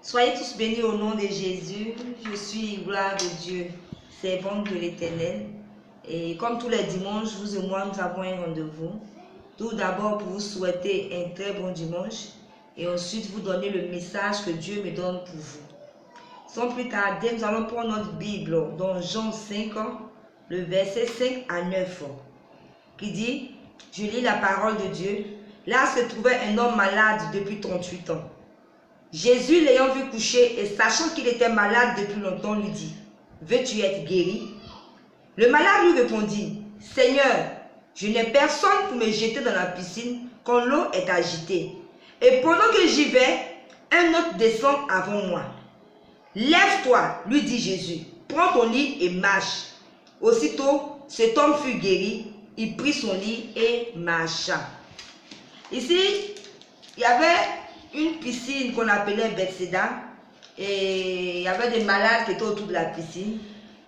Soyez tous bénis au nom de Jésus. Je suis gloire de Dieu, servante de l'Éternel. Et comme tous les dimanches, vous et moi, nous avons un rendez-vous. Tout d'abord pour vous souhaiter un très bon dimanche et ensuite vous donner le message que Dieu me donne pour vous. Sans plus tarder, nous allons prendre notre Bible dans Jean 5, le verset 5 à 9, qui dit, je lis la parole de Dieu. Là se trouvait un homme malade depuis 38 ans. Jésus, l'ayant vu coucher et sachant qu'il était malade depuis longtemps, lui dit, veux-tu être guéri? Le malade lui répondit, Seigneur, je n'ai personne pour me jeter dans la piscine quand l'eau est agitée. Et pendant que j'y vais, un autre descend avant moi. Lève-toi, lui dit Jésus, prends ton lit et marche. Aussitôt, cet homme fut guéri, il prit son lit et marcha. Ici, il y avait une piscine qu'on appelait Bethesda et il y avait des malades qui étaient autour de la piscine.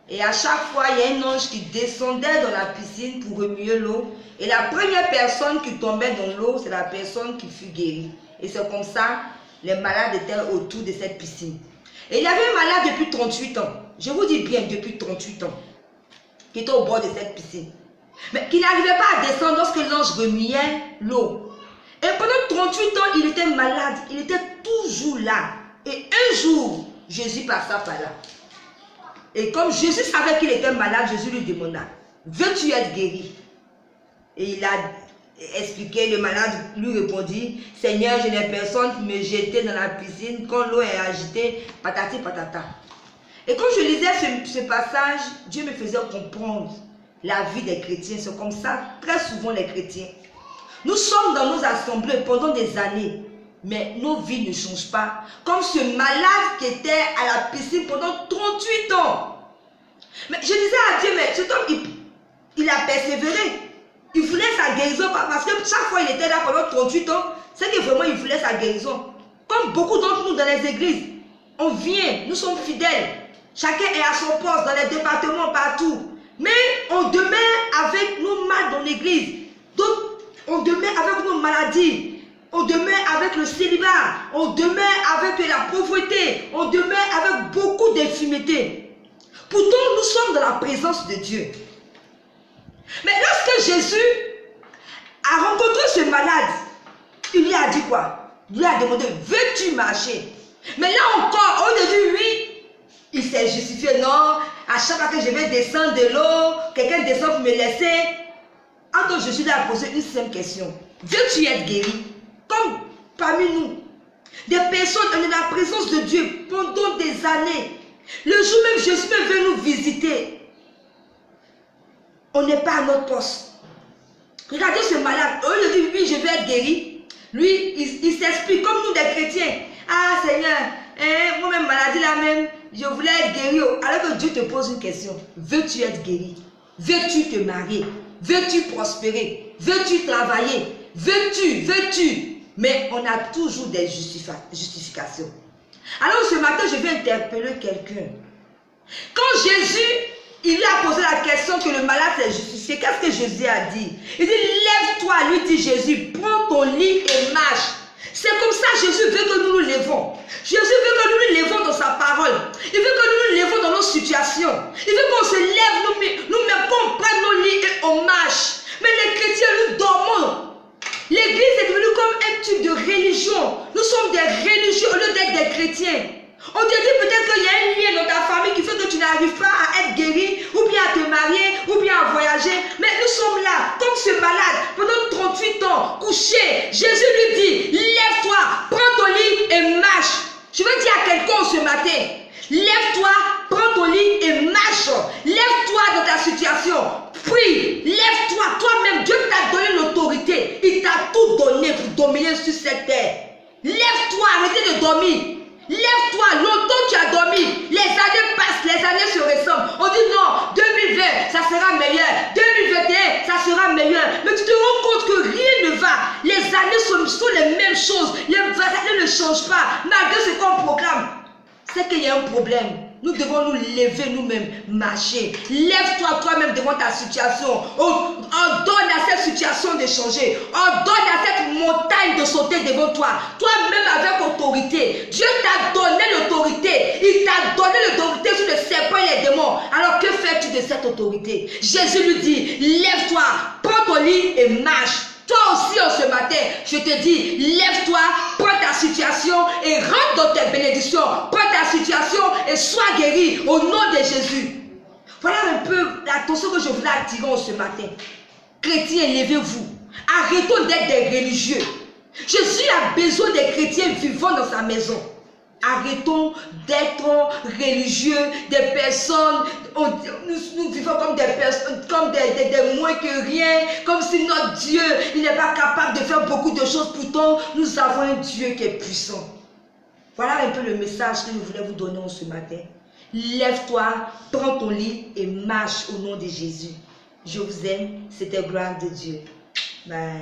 Et à chaque fois, il y a un ange qui descendait dans la piscine pour remuer l'eau. Et la première personne qui tombait dans l'eau, c'est la personne qui fut guérie. Et c'est comme ça, les malades étaient autour de cette piscine. Et il y avait un malade depuis 38 ans. Je vous dis bien, depuis 38 ans. Qui était au bord de cette piscine. Mais qui n'arrivait pas à descendre lorsque l'ange remuait l'eau. Et pendant 38 ans, il était malade. Il était toujours là. Et un jour, Jésus passa par là. Et comme Jésus savait qu'il était malade, Jésus lui demanda, veux-tu être guéri? Et il a expliqué, le malade lui répondit, Seigneur, je n'ai personne pour me jeter dans la piscine quand l'eau est agitée, patati patata. Et quand je lisais ce passage, Dieu me faisait comprendre la vie des chrétiens. C'est comme ça, très souvent les chrétiens. Nous sommes dans nos assemblées pendant des années, mais nos vies ne changent pas. Comme ce malade qui était à la piscine pendant 38 ans. Mais je disais à Dieu, mais cet homme, il a persévéré. Il voulait sa guérison parce que chaque fois il était là pendant 38 ans, c'est que vraiment il voulait sa guérison. Comme beaucoup d'entre nous dans les églises, on vient, nous sommes fidèles. Chacun est à son poste, dans les départements, partout. Mais on demeure avec nos mal dans l'église. D'autres, on demeure avec nos maladies. On demeure avec le célibat. On demeure avec la pauvreté. On demeure avec beaucoup d'infimité. Pourtant, nous sommes dans la présence de Dieu. Mais lorsque Jésus a rencontré ce malade, il lui a dit quoi? Il lui a demandé, veux-tu marcher? Mais là encore, au lieu de dire oui, il s'est justifié. Non, à chaque fois que je vais descendre de l'eau, quelqu'un descend pour me laisser. Alors Jésus lui a posé une simple question. Veux-tu être guéri? Comme parmi nous, des personnes dans la présence de Dieu pendant des années. Le jour même, Jésus veut nous visiter. On n'est pas à notre poste. Regardez ce malade. Au lieu de dire oui, je vais être guéri, lui, il s'explique comme nous des chrétiens. Ah Seigneur, moi-même maladie là même, je voulais être guéri. Alors que Dieu te pose une question. Veux-tu être guéri? Veux-tu te marier? Veux-tu prospérer? Veux-tu travailler? Veux-tu? Mais on a toujours des justifications. Alors ce matin, je vais interpeller quelqu'un. Quand Jésus, il lui a posé la question que le malade s'est justifié, qu'est-ce que Jésus a dit? Il dit, lève-toi, lui dit Jésus, prends ton lit et marche. C'est comme ça Jésus veut que nous nous levons. Jésus veut que nous nous levons dans sa parole. Il veut que nous nous levons dans nos situations. Il veut qu'on se lève, nous-mêmes, qu'on prenne nos lits et on marche. Mais les chrétiens, nous dormons. L'église est devenue comme un type de religion. Nous sommes des religieux au lieu d'être des chrétiens. On te dit peut-être qu'il y a un lien dans ta famille qui fait que tu n'arrives pas à être guéri, ou bien à te marier, ou bien à voyager. Mais nous sommes là, comme ce malade, pendant 38 ans, couché. Jésus lui dit, lève-toi, prends ton lit et marche. Je veux dire à quelqu'un ce matin, lève-toi, prends ton lit et marche. Lève-toi dans ta situation. Prie, lève-toi, toi-même, Dieu t'a donné l'autorité. Il t'a tout donné pour dominer sur cette terre. Lève-toi, arrêtez de dormir. Lève-toi, longtemps tu as dormi. Les années passent, les années se ressemblent. On dit non, 2020, ça sera meilleur. 2021, ça sera meilleur. Mais tu te rends compte que rien ne va. Les années sont les mêmes choses. Les années ne changent pas. Malgré ce qu'on proclame, c'est qu'il y a un problème. Nous devons nous lever nous-mêmes, marcher. Lève-toi toi-même devant ta situation. On donne à cette situation de changer. On donne à cette montagne de sauter devant toi. Toi-même avec autorité. Dieu t'a donné Alors que fais-tu de cette autorité? Jésus lui dit, lève-toi, prends ton lit et marche. Toi aussi, ce matin, je te dis, lève-toi, prends ta situation et rentre dans tes bénédictions. Prends ta situation et sois guéri au nom de Jésus. Voilà un peu l'attention que je voulais attirer ce matin. Chrétiens, levez-vous. Arrêtons d'être des religieux. Jésus a besoin des chrétiens vivants dans sa maison. Arrêtons d'être religieux, des personnes, nous vivons comme des personnes, comme des moins que rien, comme si notre Dieu, il n'est pas capable de faire beaucoup de choses, pourtant nous avons un Dieu qui est puissant. Voilà un peu le message que je voulais vous donner ce matin. Lève-toi, prends ton lit et marche au nom de Jésus. Je vous aime, c'était gloire de Dieu. Bye.